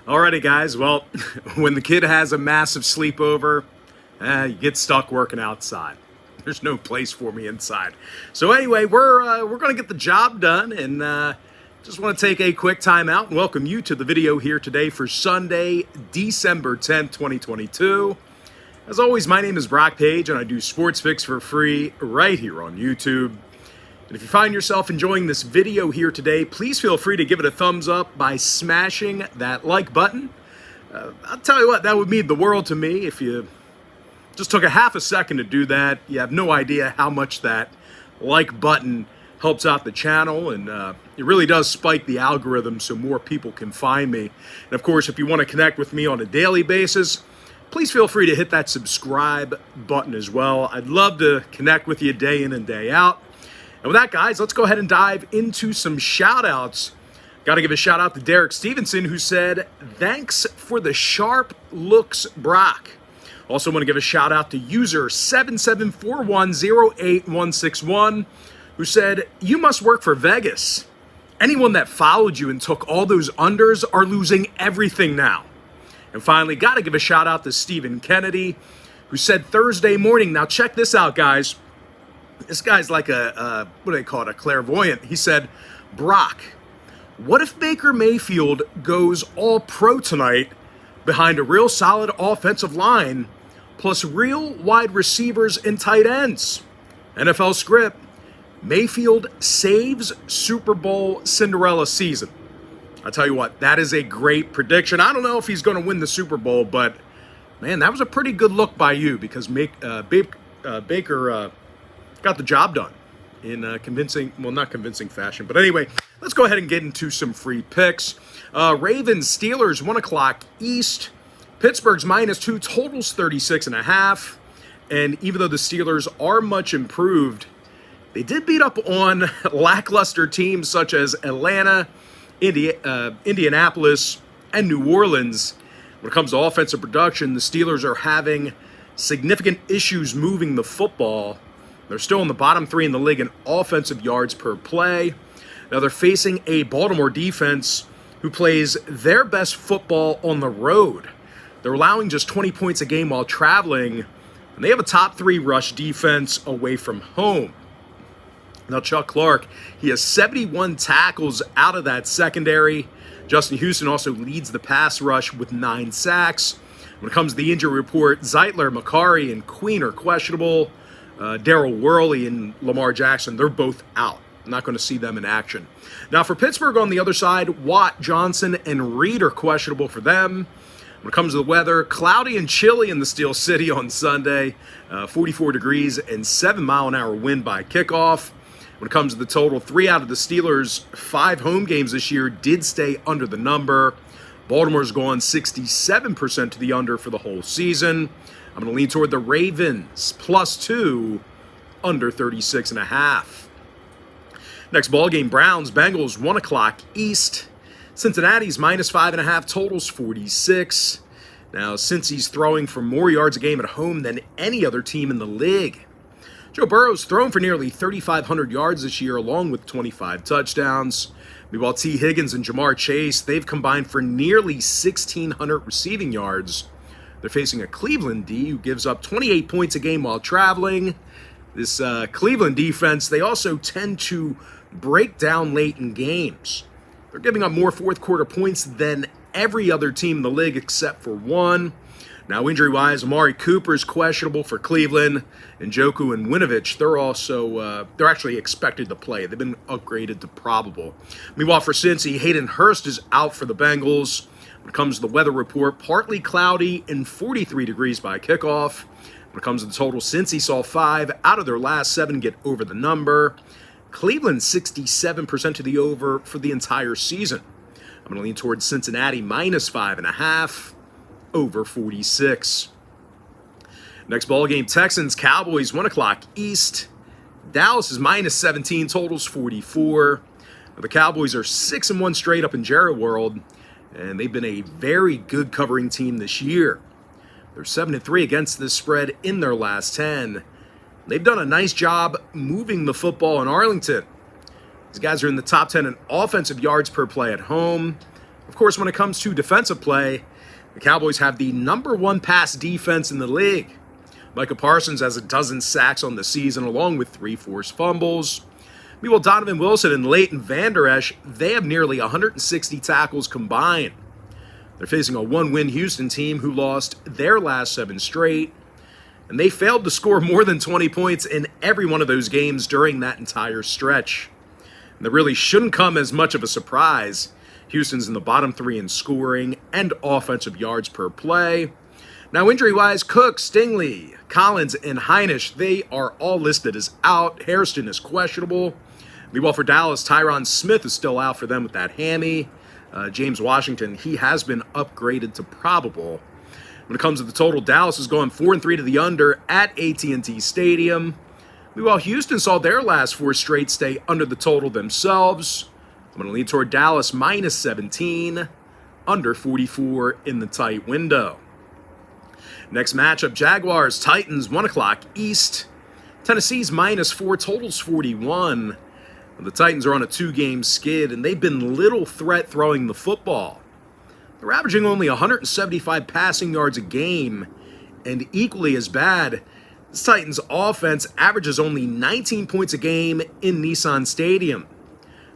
Alrighty, guys. Well, when the kid has a massive sleepover, you get stuck working outside. There's no place for me inside. So anyway, we're gonna get the job done, and just want to take a quick time out and welcome you to the video here today for Sunday, December 10th, 2022. As always, my name is Brock Page, and I do sports picks for free right here on YouTube. And if you find yourself enjoying this video here today, please feel free to give it a thumbs up by smashing that like button. I'll tell you what, that would mean the world to me. If you just took a half a second to do that, you have no idea how much that like button helps out the channel, and it really does spike the algorithm so more people can find me. And of course, if you want to connect with me on a daily basis, please feel free to hit that subscribe button as well. I'd love to connect with you day in and day out. And with that, guys, let's go ahead and dive into some shout-outs. Got to give a shout-out to Derek Stevenson, who said, "Thanks for the sharp looks, Brock." Also want to give a shout-out to user 774108161, who said, "You must work for Vegas. Anyone that followed you and took all those unders are losing everything now." And finally, got to give a shout-out to Stephen Kennedy, who said Thursday morning, now check this out, guys. This guy's like what do they call it, a clairvoyant. He said, "Brock, what if Baker Mayfield goes all pro tonight behind a real solid offensive line, plus real wide receivers and tight ends? NFL script, Mayfield saves Super Bowl Cinderella season." I tell you what, that is a great prediction. I don't know if he's going to win the Super Bowl, but man, that was a pretty good look by you, because Baker got the job done in convincing, well, not convincing fashion. But anyway, let's go ahead and get into some free picks. Ravens, Steelers, 1 o'clock East. Pittsburgh's -2, totals 36.5. And even though the Steelers are much improved, they did beat up on lackluster teams such as Atlanta, Indianapolis, and New Orleans. When it comes to offensive production, the Steelers are having significant issues moving the football. They're still in the bottom 3 in the league in offensive yards per play. Now they're facing a Baltimore defense who plays their best football on the road. They're allowing just 20 points a game while traveling, and they have a top 3 rush defense away from home. Now Chuck Clark, he has 71 tackles out of that secondary. Justin Houston also leads the pass rush with 9 sacks. When it comes to the injury report, Zeitler, Macari, and Queen are questionable. Darrell Worley and Lamar Jackson, they're both out. I'm not going to see them in action. Now for Pittsburgh on the other side, Watt, Johnson, and Reed are questionable for them. When it comes to the weather, cloudy and chilly in the Steel City on Sunday. 44 degrees and 7-mile-an-hour wind by kickoff. When it comes to the total, 3 out of the Steelers' 5 home games this year did stay under the number. Baltimore's gone 67% to the under for the whole season. I'm going to lean toward the Ravens, +2, under 36.5. Next ball game, Browns, Bengals, 1 o'clock East. Cincinnati's -5.5, totals 46. Now, Cincy's throwing for more yards a game at home than any other team in the league. Joe Burrow's thrown for nearly 3,500 yards this year, along with 25 touchdowns. Meanwhile, T. Higgins and Jamar Chase, they've combined for nearly 1,600 receiving yards. They're facing a Cleveland D who gives up 28 points a game while traveling. This Cleveland defense, they also tend to break down late in games. They're giving up more fourth-quarter points than every other team in the league except for one. Now, injury-wise, Amari Cooper is questionable for Cleveland, and Njoku and Winovich, they're actually expected to play. They've been upgraded to probable. Meanwhile, for Cincy, Hayden Hurst is out for the Bengals. When it comes to the weather report, partly cloudy and 43 degrees by kickoff. When it comes to the total, Cincy saw 5 out of their last 7 get over the number. Cleveland 67% to the over for the entire season. I'm going to lean towards Cincinnati -5.5, over 46. Next ball game, Texans, Cowboys, 1 o'clock East. Dallas is -17, totals 44. Now, the Cowboys are 6-1 straight up in Jerry World, and they've been a very good covering team this year. They're 7-3 against this spread in their last 10. They've done a nice job moving the football in Arlington. These guys are in the top 10 in offensive yards per play at home. Of course, when it comes to defensive play, the Cowboys have the #1 pass defense in the league. Micah Parsons has 12 sacks on the season, along with 3 forced fumbles. Meanwhile, Donovan Wilson and Leighton Vander Esch, they have nearly 160 tackles combined. They're facing a 1-win Houston team who lost their last 7 straight, and they failed to score more than 20 points in every one of those games during that entire stretch. And that really shouldn't come as much of a surprise. Houston's in the bottom 3 in scoring and offensive yards per play. Now, injury-wise, Cook, Stingley, Collins, and Heinisch, they are all listed as out. Hairston is questionable. Meanwhile, for Dallas, Tyron Smith is still out for them with that hammy. James Washington, he has been upgraded to probable. When it comes to the total, Dallas is going 4-3 to the under at AT&T Stadium. Meanwhile, Houston saw their last 4 straight stay under the total themselves. I'm going to lean toward Dallas -17, under 44 in the tight window. Next matchup, Jaguars, Titans, 1 o'clock East. Tennessee's -4, totals 41. The Titans are on a 2-game skid, and they've been little threat throwing the football. They're averaging only 175 passing yards a game, and equally as bad, this Titans offense averages only 19 points a game in Nissan Stadium.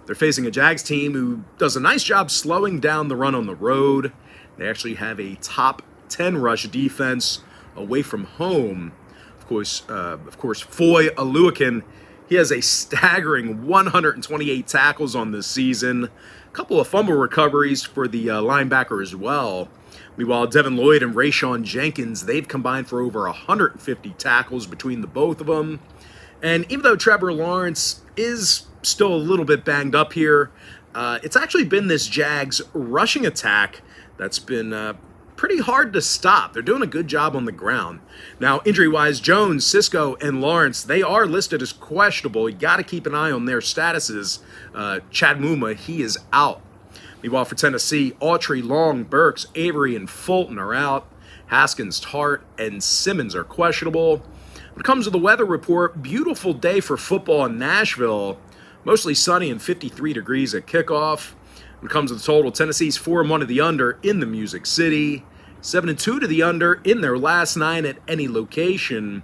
They're facing a Jags team who does a nice job slowing down the run on the road. They actually have a top 10 rush defense away from home. Of course, Foy Oluokun, he has a staggering 128 tackles on this season. A couple of fumble recoveries for the linebacker as well. Meanwhile, Devin Lloyd and Rayshon Jenkins, they've combined for over 150 tackles between the both of them. And even though Trevor Lawrence is still a little bit banged up here, it's actually been this Jags rushing attack that's been pretty hard to stop. They're doing a good job on the ground. Now, injury-wise, Jones, Cisco, and Lawrence, they are listed as questionable. You got to keep an eye on their statuses. Chad Muma, he is out. Meanwhile, for Tennessee, Autry, Long, Burks, Avery, and Fulton are out. Haskins, Tart, and Simmons are questionable. When it comes to the weather report, beautiful day for football in Nashville. Mostly sunny and 53 degrees at kickoff. When it comes to the total, Tennessee's 4-1 to the under in the Music City. 7-2 to the under in their last 9 at any location.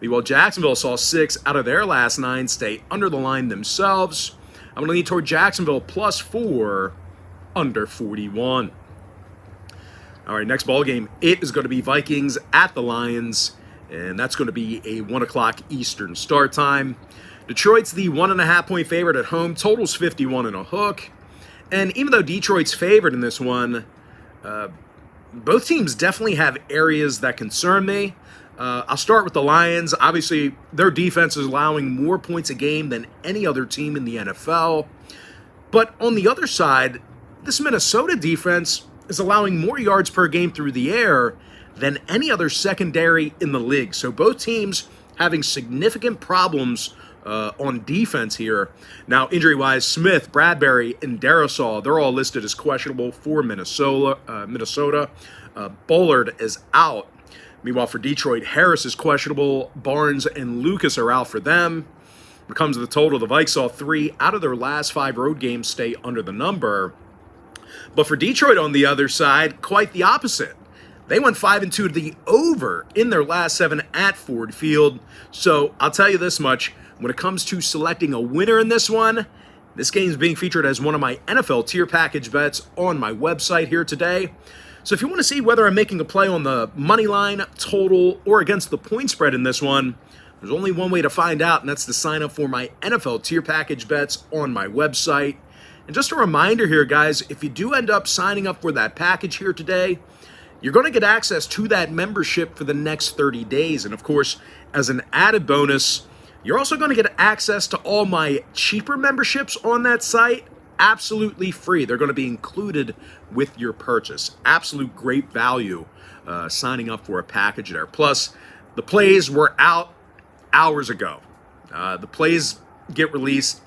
Meanwhile, Jacksonville saw 6 out of their last 9 stay under the line themselves. I'm going to lean toward Jacksonville +4, under 41. All right, next ball game, it is going to be Vikings at the Lions, and that's going to be a 1 o'clock Eastern start time. Detroit's the 1.5-point favorite at home. Total's 51 and a hook. And even though Detroit's favored in this one, both teams definitely have areas that concern me. I'll start with the Lions. Obviously, their defense is allowing more points a game than any other team in the NFL. But on the other side, this Minnesota defense is allowing more yards per game through the air than any other secondary in the league. So both teams having significant problems on defense here. Now, injury-wise, Smith, Bradbury, and Darisaw, they're all listed as questionable for Minnesota. Bullard is out. Meanwhile, for Detroit, Harris is questionable. Barnes and Lucas are out for them. When it comes to the total, the Vikes saw 3 out of their last 5 road games stay under the number. But for Detroit on the other side, quite the opposite. They went 5-2 to the over in their last 7 at Ford Field. So I'll tell you this much. When it comes to selecting a winner in this one, this game is being featured as one of my NFL tier package bets on my website here today. So if you want to see whether I'm making a play on the money line, total, or against the point spread in this one, there's only one way to find out, and that's to sign up for my NFL tier package bets on my website. And just a reminder here, guys, if you do end up signing up for that package here today, you're going to get access to that membership for the next 30 days. And of course, as an added bonus, you're also going to get access to all my cheaper memberships on that site, absolutely free. They're going to be included with your purchase. Absolute great value signing up for a package there. Plus, the plays were out hours ago. The plays get released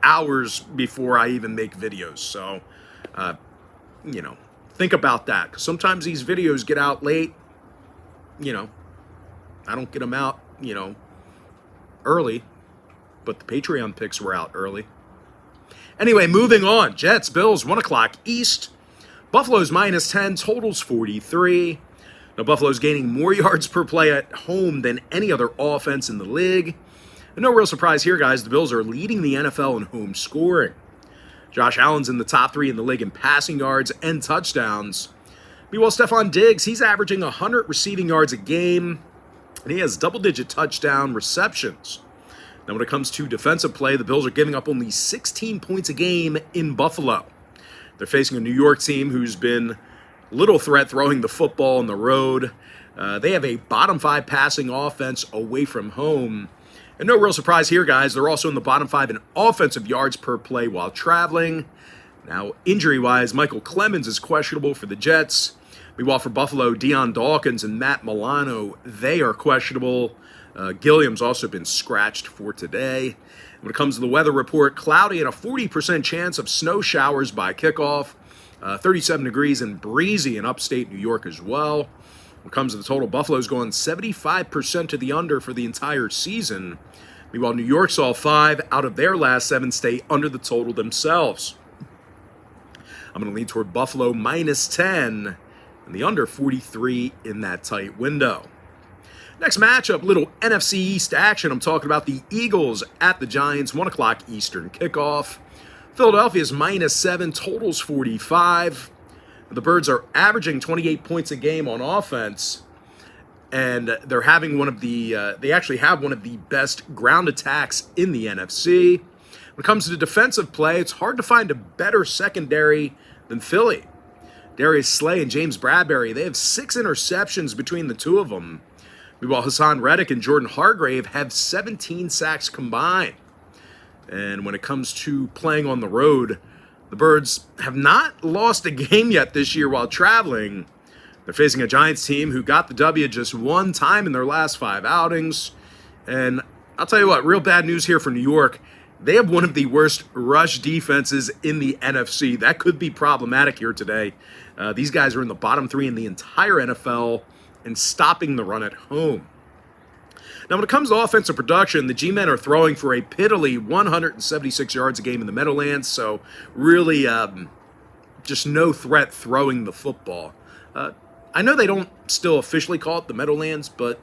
hours before I even make videos. So, think about that. 'Cause sometimes these videos get out late. I don't get them out, early, but the Patreon picks were out early. Anyway, moving on. Jets, Bills, 1 o'clock East. Buffalo's -10, totals 43. Now, Buffalo's gaining more yards per play at home than any other offense in the league. And no real surprise here, guys. The Bills are leading the NFL in home scoring. Josh Allen's in the top 3 in the league in passing yards and touchdowns. Meanwhile, Stephon Diggs, he's averaging 100 receiving yards a game, and he has double-digit touchdown receptions. Now, when it comes to defensive play, the Bills are giving up only 16 points a game in Buffalo. They're facing a New York team who's been little threat throwing the football on the road. They have a bottom 5 passing offense away from home. And no real surprise here, guys. They're also in the bottom 5 in offensive yards per play while traveling. Now, injury-wise, Michael Clemens is questionable for the Jets. Meanwhile, for Buffalo, Deion Dawkins and Matt Milano, they are questionable. Gilliam's also been scratched for today. When it comes to the weather report, cloudy and a 40% chance of snow showers by kickoff. 37 degrees and breezy in upstate New York as well. When it comes to the total, Buffalo's going 75% to the under for the entire season. Meanwhile, New York saw 5 out of their last 7 stay under the total themselves. I'm going to lean toward Buffalo -10 and the under 43 in that tight window. Next matchup, little NFC East action. I'm talking about the Eagles at the Giants, 1 o'clock Eastern kickoff. Philadelphia's -7, totals 45. The Birds are averaging 28 points a game on offense, and they're having they actually have one of the best ground attacks in the NFC. When it comes to defensive play, it's hard to find a better secondary than Philly. Darius Slay and James Bradbury, they have 6 interceptions between the two of them. Meanwhile, Hassan Reddick and Jordan Hargrave have 17 sacks combined. And when it comes to playing on the road, the Birds have not lost a game yet this year while traveling. They're facing a Giants team who got the W just 1 time in their last 5 outings. And I'll tell you what, real bad news here for New York. They have one of the worst rush defenses in the NFC. That could be problematic here today. These guys are in the bottom 3 in the entire NFL and stopping the run at home. Now, when it comes to offensive production, the G-Men are throwing for a piddly 176 yards a game in the Meadowlands, so really just no threat throwing the football. I know they don't still officially call it the Meadowlands, but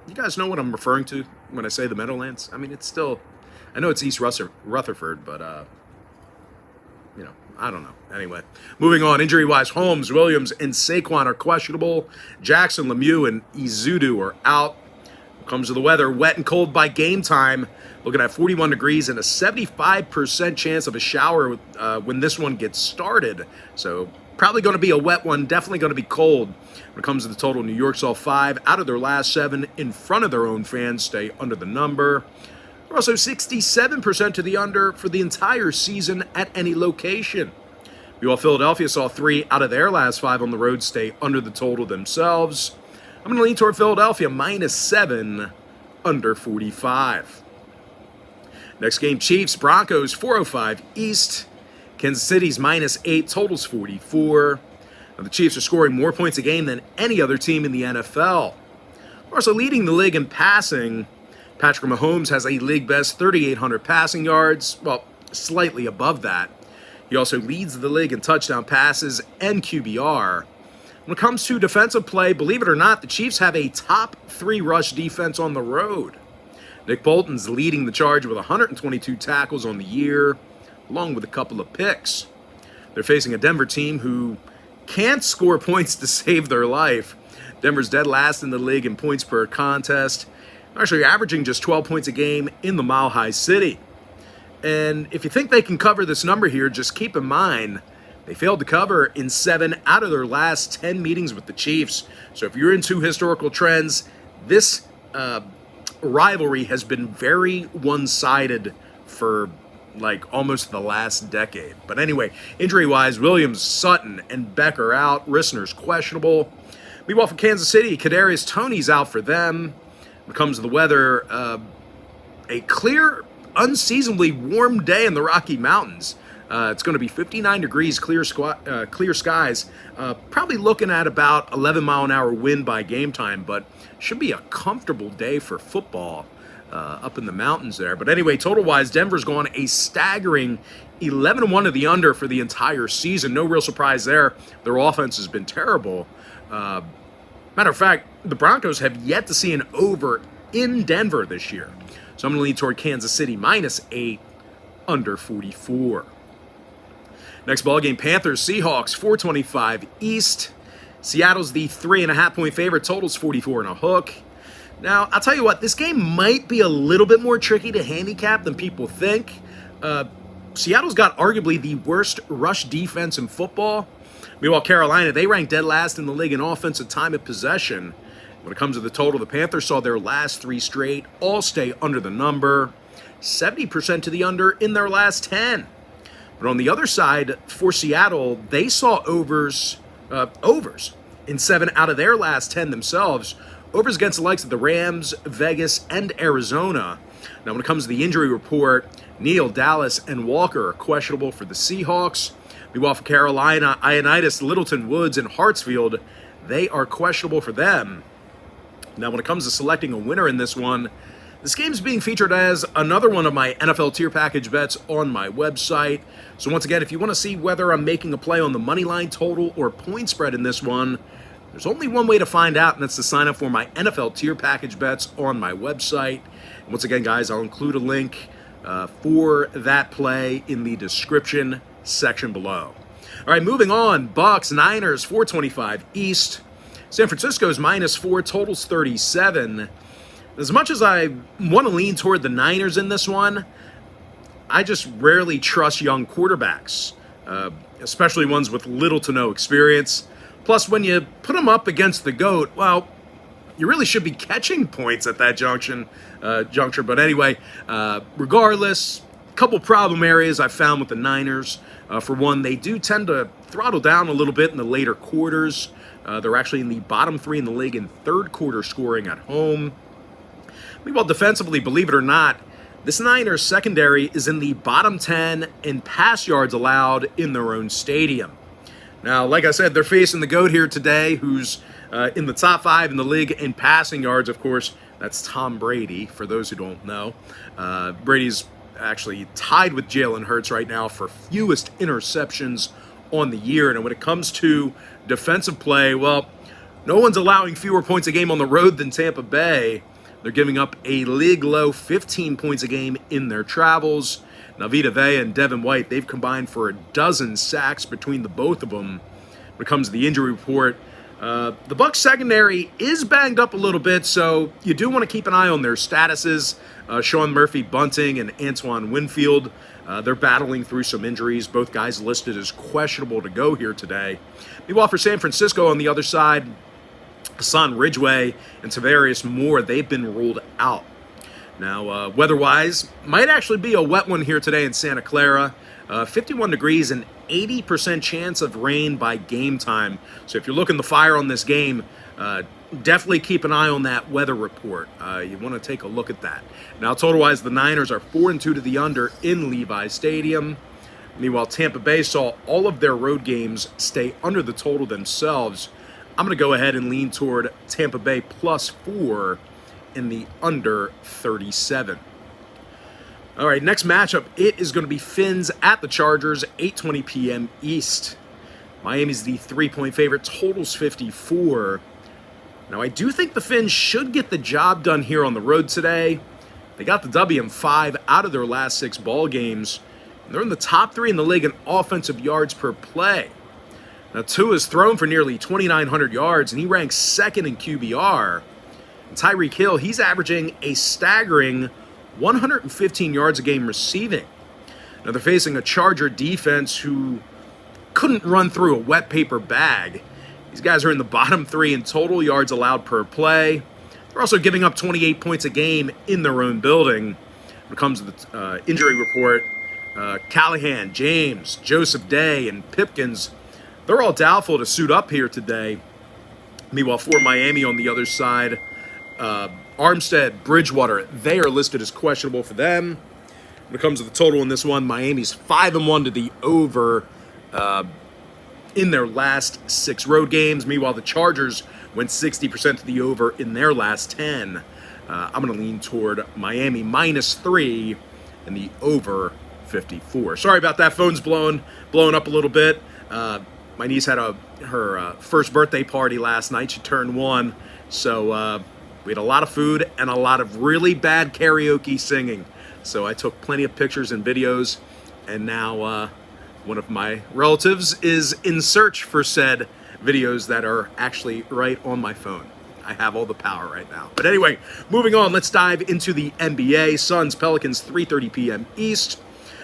you guys know what I'm referring to when I say the Meadowlands? I mean, it's still, I know it's East Rutherford, but, I don't know. Anyway, moving on. Injury-wise, Holmes, Williams, and Saquon are questionable. Jackson, Lemieux, and Izudu are out. Comes to the weather, wet and cold by game time. Looking at 41 degrees and a 75% chance of a shower when this one gets started. So probably going to be a wet one, definitely going to be cold. When it comes to the total, New York saw 5 out of their last 7 in front of their own fans stay under the number. They're also 67% to the under for the entire season at any location. Meanwhile, Philadelphia saw 3 out of their last 5 on the road stay under the total themselves. I'm going to lean toward Philadelphia -7, under 45. Next game, Chiefs, Broncos, 4:05 East. Kansas City's -8, totals 44. Now, the Chiefs are scoring more points a game than any other team in the NFL. They're also leading the league in passing. Patrick Mahomes has a league-best 3,800 passing yards, well, slightly above that. He also leads the league in touchdown passes and QBR. When it comes to defensive play, believe it or not, the Chiefs have a top 3 rush defense on the road. Nick Bolton's leading the charge with 122 tackles on the year, along with a couple of picks. They're facing a Denver team who can't score points to save their life. Denver's dead last in the league in points per contest, actually averaging just 12 points a game in the Mile High City. And if you think they can cover this number here, just keep in mind, they failed to cover in 7 out of their last 10 meetings with the Chiefs. So if you're into historical trends, this rivalry has been very one-sided for like almost the last decade. But anyway, injury-wise, Williams, Sutton, and Becker out. Rissner's questionable. Meanwhile, for Kansas City, Kadarius Toney's out for them. When it comes to the weather, a clear, unseasonably warm day in the Rocky Mountains. It's going to be 59 degrees, clear skies. Probably looking at about 11-mile-an-hour wind by game time, but should be a comfortable day for football. up in the mountains there. But anyway, total-wise, Denver's gone a staggering 11-1 to the under for the entire season. No real surprise there. Their offense has been terrible. Matter of fact, the Broncos have yet to see an over in Denver this year. So I'm going to lean toward Kansas City -8, under 44. Next ball game, Panthers-Seahawks, 425 East. Seattle's the 3.5-point favorite. Total's 44.5. Now, I'll tell you what, this game might be a little bit more tricky to handicap than people think. Seattle's got arguably the worst rush defense in football. Meanwhile, Carolina, they rank dead last in the league in offensive time of possession. When it comes to the total, the Panthers saw their last 3 straight all stay under the number. 70% to the under in their last 10. But on the other side, for Seattle, they saw overs in 7 out of their last 10 themselves. Overs against the likes of the Rams, Vegas, and Arizona. Now, when it comes to the injury report, Neal, Dallas, and Walker are questionable for the Seahawks. Meanwhile, for Carolina, Ioannidis, Littleton, Woods, and Hartsfield, they are questionable for them. Now, when it comes to selecting a winner in this one, this game is being featured as another one of my NFL tier package bets on my website. So once again, if you want to see whether I'm making a play on the money line total or point spread in this one, there's only one way to find out, and that's to sign up for my NFL tier package bets on my website. And once again, guys, I'll include a link for that play in the description section below. All right, moving on. Bucks, Niners, 425 East. San Francisco's -4, totals 37. As much as I want to lean toward the Niners in this one, I just rarely trust young quarterbacks, especially ones with little to no experience. Plus, when you put them up against the GOAT, well, you really should be catching points at that juncture. But anyway, regardless, a couple problem areas I've found with the Niners. For one, they do tend to throttle down a little bit in the later quarters. They're actually in the bottom 3 in the league in third quarter scoring at home. Meanwhile, defensively, believe it or not, this Niners secondary is in the bottom 10 in pass yards allowed in their own stadium. Now, like I said, they're facing the GOAT here today, who's in the top 5 in the league in passing yards. Of course, that's Tom Brady, for those who don't know. Brady's actually tied with Jalen Hurts right now for fewest interceptions on the year. And when it comes to defensive play, well, no one's allowing fewer points a game on the road than Tampa Bay. They're giving up a league-low 15 points a game in their travels. Now, Vita Vea and Devin White, they've combined for a dozen sacks between the both of them. When it comes to the injury report, the Bucs secondary is banged up a little bit, so you do want to keep an eye on their statuses. Sean Murphy-Bunting and Antoine Winfield, they're battling through some injuries. Both guys listed as questionable to go here today. Meanwhile, for San Francisco on the other side, Hassan Ridgeway and Tavarius Moore, they've been ruled out. Now, weather-wise, might actually be a wet one here today in Santa Clara. 51 degrees and 80% chance of rain by game time. So if you're looking to fire on this game, definitely keep an eye on that weather report. You want to take a look at that. Now, total-wise, the Niners are 4-2 to the under in Levi Stadium. Meanwhile, Tampa Bay saw all of their road games stay under the total themselves. I'm going to go ahead and lean toward Tampa Bay +4 in the under 37. All right, next matchup, it is going to be Fins at the Chargers, 8:20 p.m. East. Miami's the 3-point favorite, totals 54. Now, I do think the Fins should get the job done here on the road today. They got the W in 5 out of their last 6 ball games. And they're in the top 3 in the league in offensive yards per play. Now, Tua's thrown for nearly 2,900 yards, and he ranks 2nd in QBR. And Tyreek Hill, he's averaging a staggering 115 yards a game receiving. Now, they're facing a Charger defense who couldn't run through a wet paper bag. These guys are in the bottom 3 in total yards allowed per play. They're also giving up 28 points a game in their own building. When it comes to the injury report, Callahan, James, Joseph Day, and Pipkins, they're all doubtful to suit up here today. Meanwhile, for Miami on the other side, Armstead, Bridgewater, they are listed as questionable for them. When it comes to the total in this one, Miami's 5-1 to the over in their last 6 road games. Meanwhile, the Chargers went 60% to the over in their last 10. I'm going to lean toward Miami -3 and the over 54. Sorry about that. Phone's blowing up a little bit. My niece had her first birthday party last night. She turned 1. So we had a lot of food and a lot of really bad karaoke singing. So I took plenty of pictures and videos. And now one of my relatives is in search for said videos that are actually right on my phone. I have all the power right now. But anyway, moving on, let's dive into the NBA. Suns, Pelicans, 3:30 p.m. East.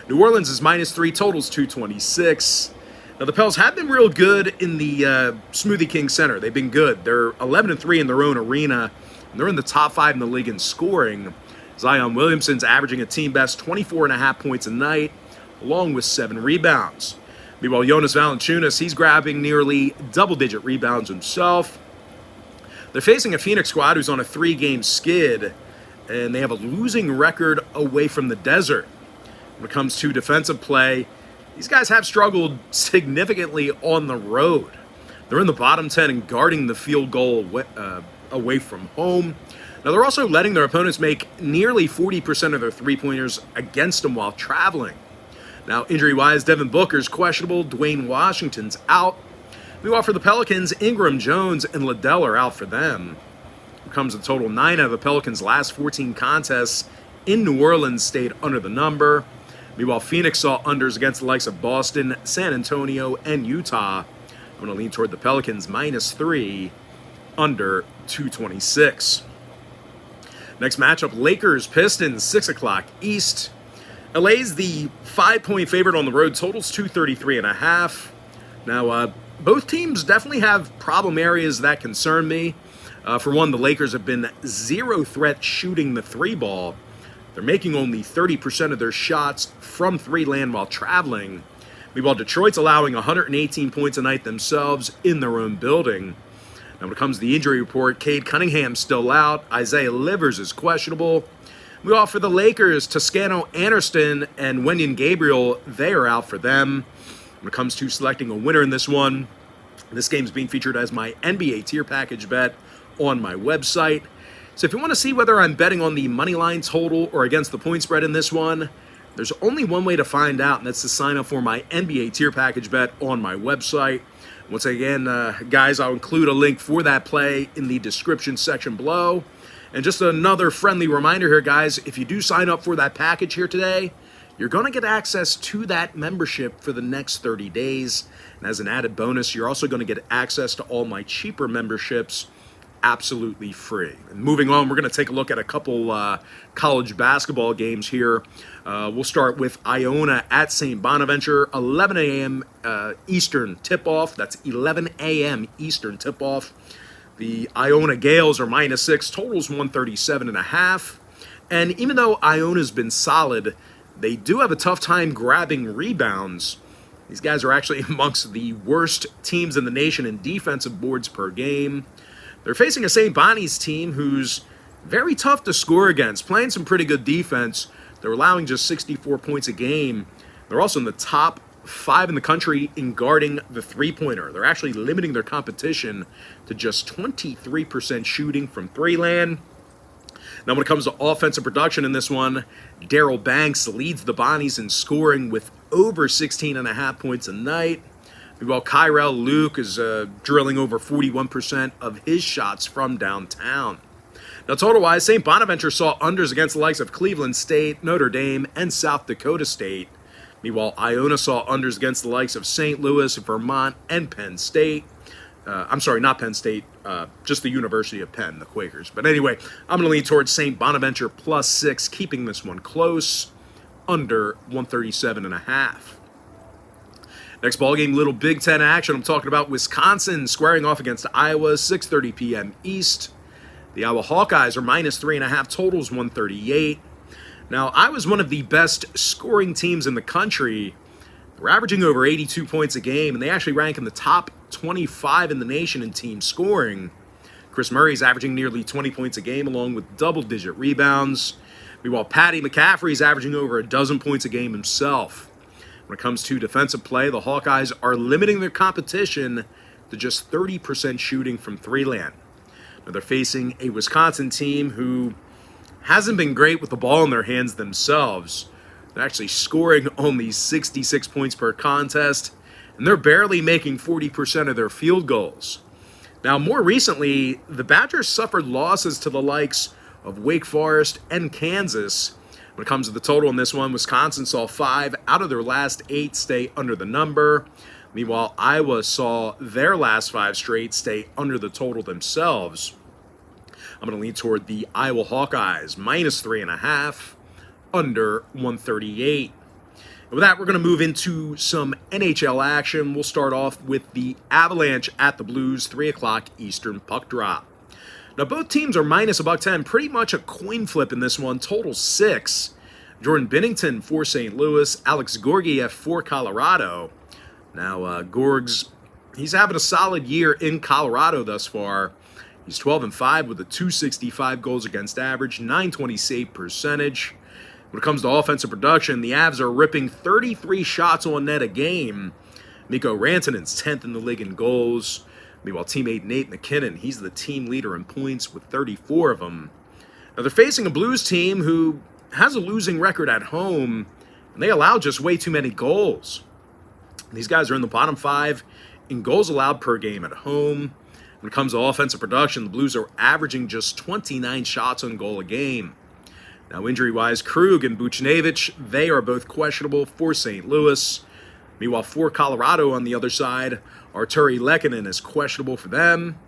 New Orleans is -3, totals 226. Now, the Pels have been real good in the Smoothie King Center. They've been good. They're 11-3 in their own arena, and they're in the top 5 in the league in scoring. Zion Williamson's averaging a team-best 24.5 points a night, along with 7 rebounds. Meanwhile, Jonas Valanciunas, he's grabbing nearly double-digit rebounds himself. They're facing a Phoenix squad who's on a 3-game skid, and they have a losing record away from the desert. When it comes to defensive play, these guys have struggled significantly on the road. They're in the bottom 10 in guarding the field goal away from home. Now, they're also letting their opponents make nearly 40% of their three-pointers against them while traveling. Now, injury-wise, Devin Booker's questionable. Dwayne Washington's out. Meanwhile, for the Pelicans, Ingram, Jones, and Liddell are out for them. It comes a total 9 out of the Pelicans' last 14 contests in New Orleans stayed under the number. Meanwhile, Phoenix saw unders against the likes of Boston, San Antonio, and Utah. I'm going to lean toward the Pelicans -3, under 226. Next matchup, Lakers, Pistons, 6 o'clock East. LA's the 5-point favorite on the road, totals 233.5. Now, both teams definitely have problem areas that concern me. For one, the Lakers have been zero threat shooting the 3 ball. They're making only 30% of their shots from 3 land while traveling. Meanwhile, Detroit's allowing 118 points a night themselves in their own building. Now, when it comes to the injury report, Cade Cunningham's still out. Isaiah Livers is questionable. We offer the Lakers Toscano Anderson and Wenyen Gabriel. They are out for them. When it comes to selecting a winner in this one, this game is being featured as my NBA tier package bet on my website. So if you want to see whether I'm betting on the money line total or against the point spread in this one, there's only one way to find out, and that's to sign up for my NBA tier package bet on my website. Once again, guys, I'll include a link for that play in the description section below. And just another friendly reminder here, guys, if you do sign up for that package here today, you're going to get access to that membership for the next 30 days. And as an added bonus, you're also going to get access to all my cheaper memberships absolutely free. And moving on, we're going to take a look at a couple college basketball games here. We'll start with Iona at St. Bonaventure, 11 a.m. Eastern tip-off. That's 11 a.m. Eastern tip-off. The Iona Gales are -6, totals 137.5. And even though Iona's been solid, they do have a tough time grabbing rebounds. These guys are actually amongst the worst teams in the nation in defensive boards per game. They're facing a St. Bonnie's team who's very tough to score against, playing some pretty good defense. They're allowing just 64 points a game. They're also in the top 5 in the country in guarding the three-pointer. They're actually limiting their competition to just 23% shooting from 3 land. Now, when it comes to offensive production in this one, Daryl Banks leads the Bonnies in scoring with over 16.5 points a night. Meanwhile, Kyrell Luke is drilling over 41% of his shots from downtown. Now, total-wise, St. Bonaventure saw unders against the likes of Cleveland State, Notre Dame, and South Dakota State. Meanwhile, Iona saw unders against the likes of St. Louis, Vermont, and Penn State. I'm sorry, not Penn State, just the University of Penn, the Quakers. But anyway, I'm going to lean towards St. Bonaventure +6, keeping this one close, under 137.5. Next ballgame, little Big Ten action. I'm talking about Wisconsin squaring off against Iowa, 6:30 p.m. East. The Iowa Hawkeyes are -3.5, totals 138. Now, Iowa's one of the best scoring teams in the country. They're averaging over 82 points a game, and they actually rank in the top 25 in the nation in team scoring. Chris Murray's averaging nearly 20 points a game, along with double-digit rebounds. Meanwhile, Patty McCaffrey's averaging over a dozen points a game himself. When it comes to defensive play, the Hawkeyes are limiting their competition to just 30% shooting from 3 land. Now, they're facing a Wisconsin team who hasn't been great with the ball in their hands themselves. They're actually scoring only 66 points per contest, and they're barely making 40% of their field goals. Now, more recently, the Badgers suffered losses to the likes of Wake Forest and Kansas. When it comes to the total in this one, Wisconsin saw 5 out of their last 8 stay under the number. Meanwhile, Iowa saw their last 5 straight stay under the total themselves. I'm going to lean toward the Iowa Hawkeyes, minus 3.5, under 138. And with that, we're going to move into some NHL action. We'll start off with the Avalanche at the Blues, 3 o'clock Eastern puck drop. Now, both teams are minus $1.10, pretty much a coin flip in this one, total 6. Jordan Binnington for St. Louis, Alex Georgiev for Colorado. Now, Gorgs, he's having a solid year in Colorado thus far. He's 12-5 with a .265 goals against average, .920 save percentage. When it comes to offensive production, the Avs are ripping 33 shots on net a game. Mikko Rantanen's 10th in the league in goals. Meanwhile, teammate Nate McKinnon, he's the team leader in points with 34 of them. Now, they're facing a Blues team who has a losing record at home, and they allow just way too many goals. These guys are in the bottom 5 in goals allowed per game at home. When it comes to offensive production, the Blues are averaging just 29 shots on goal a game. Now, injury-wise, Krug and Buchnevich, they are both questionable for St. Louis. Meanwhile, for Colorado on the other side, Arturi Lehkonen is questionable for them.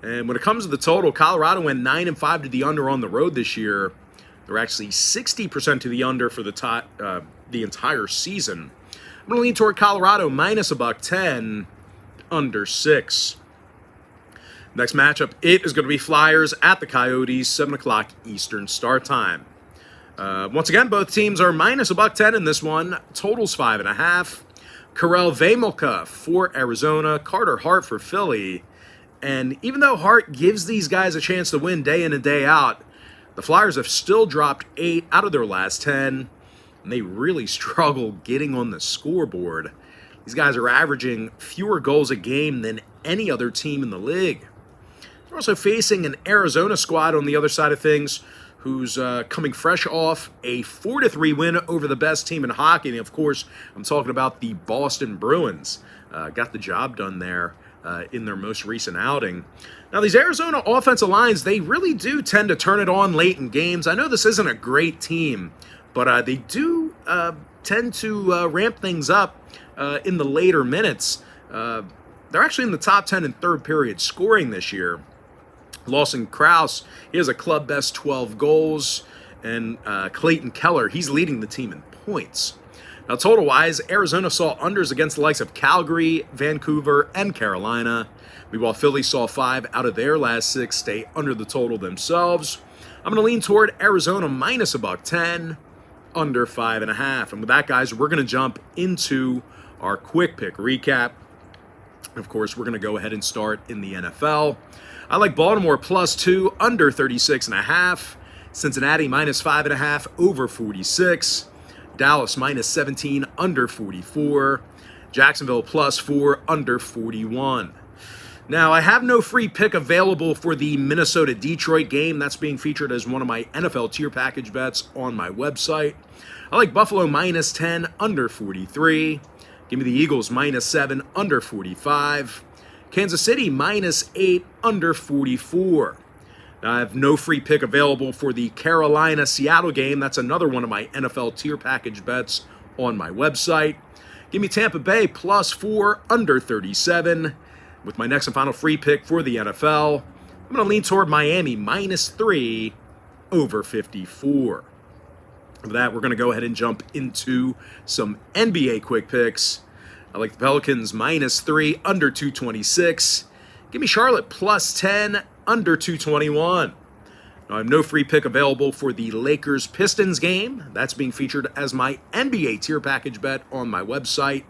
And when it comes to the total, Colorado went 9-5 to the under on the road this year. They're actually 60% to the under for the entire season. I'm going to lean toward Colorado, minus $1.10, under 6. Next matchup, it is going to be Flyers at the Coyotes, 7 o'clock Eastern start time. Once again, both teams are minus $1.10 in this one. Totals 5.5. Karel Vejmelka for Arizona, Carter Hart for Philly. And even though Hart gives these guys a chance to win day in and day out, the Flyers have still dropped 8 out of their last 10, and they really struggle getting on the scoreboard. These guys are averaging fewer goals a game than any other team in the league. They're also facing an Arizona squad on the other side of things who's coming fresh off a 4-3 win over the best team in hockey. And, of course, I'm talking about the Boston Bruins. Got the job done there in their most recent outing. Now, these Arizona offensive lines, they really do tend to turn it on late in games. I know this isn't a great team, but they do tend to ramp things up in the later minutes. They're actually in the top 10 in third period scoring this year. Lawson Krause, he has a club best 12 goals, and Clayton Keller, he's leading the team in points. Now, total-wise, Arizona saw unders against the likes of Calgary, Vancouver, and Carolina. Meanwhile, Philly saw 5 out of their last 6 stay under the total themselves. I'm going to lean toward Arizona minus $1.10, under 5.5. And with that, guys, we're going to jump into our quick pick recap. Of course, we're going to go ahead and start in the NFL. I like Baltimore plus 2, under 36.5. Cincinnati minus 5.5, over 46. Dallas minus 17, under 44. Jacksonville plus 4, under 41. Now, I have no free pick available for the Minnesota-Detroit game. That's being featured as one of my NFL tier package bets on my website. I like Buffalo minus 10, under 43. Give me the Eagles minus 7, under 45. Kansas City minus 8, under 44. Now, I have no free pick available for the Carolina-Seattle game. That's another one of my NFL tier package bets on my website. Give me Tampa Bay plus 4, under 37. With my next and final free pick for the NFL, I'm going to lean toward Miami minus 3, over 54. With that, we're going to go ahead and jump into some NBA quick picks. I like the Pelicans minus 3, under 226. Give me Charlotte plus 10, under 221. Now, I have no free pick available for the Lakers-Pistons game. That's being featured as my NBA tier package bet on my website.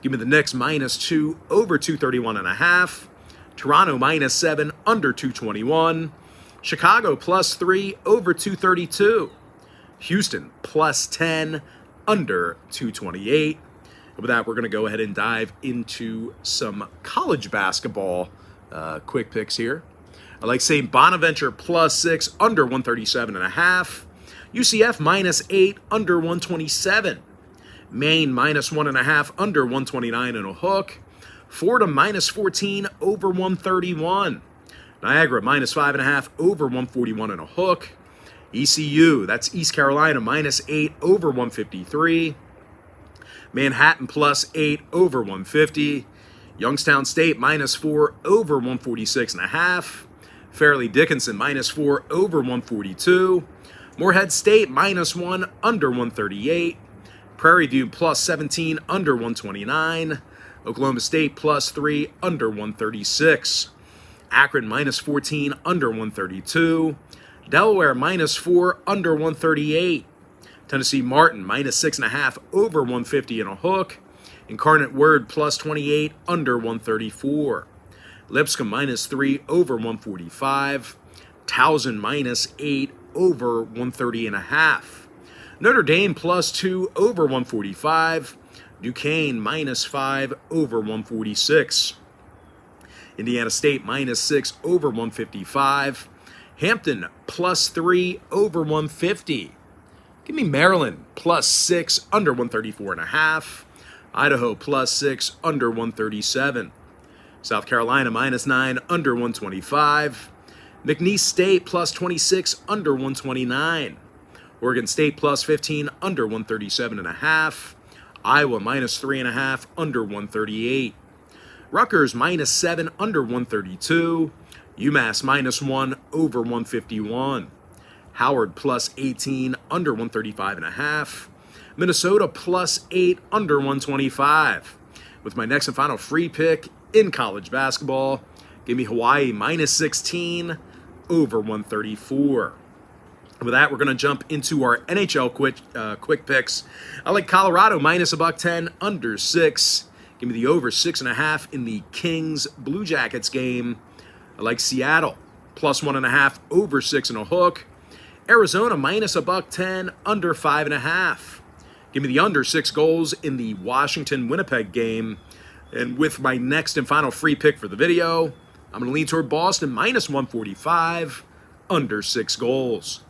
Give me the Knicks minus 2, over 231.5. Toronto minus 7, under 221. Chicago plus 3, over 232. Houston plus 10, under 228. With that, we're going to go ahead and dive into some college basketball quick picks here. I like St. Bonaventure +6 under 137.5. UCF -8 under 127. Maine -1.5 under 129 and a hook. FORDH -14 over 131. Niagara -5.5 over 141 and a hook. ECU, that's East Carolina, -8 over 153. Manhattan +8 over 150. Youngstown State -4 over 146.5. Fairleigh Dickinson -4 over 142. Morehead State -1 under 138. Prairie View +17 under 129. Oklahoma State +3 under 136. Akron -14 under 132. Delaware -4 under 138. Tennessee Martin -6.5 over 150 and a hook. Incarnate Word +28 under 134. Lipscomb -3 over 145. Towson -8 over 130.5. Notre Dame +2 over 145. Duquesne -5 over 146. Indiana State -6 over 155. Hampton +3 over 150. Give me Maryland +6 under 134.5. Idaho +6 under 137. South Carolina -9 under 125. McNeese State +26 under 129. Oregon State +15 under 137.5. Iowa -3.5 under 138. Rutgers -7 under 132. UMass -1 over 151. Howard +18 under 135.5. Minnesota +8 under 125. With my next and final free pick in college basketball, give me Hawaii -16 over 134. With that, we're going to jump into our NHL quick picks. I like Colorado -110 under 6. Give me the over 6.5 in the Kings Blue Jackets game. I like Seattle +1.5 over 6 and a hook. Arizona -110 under 5.5. Give me the under 6 goals in the Washington-Winnipeg game. And with my next and final free pick for the video, I'm going to lean toward Boston -145 under 6 goals.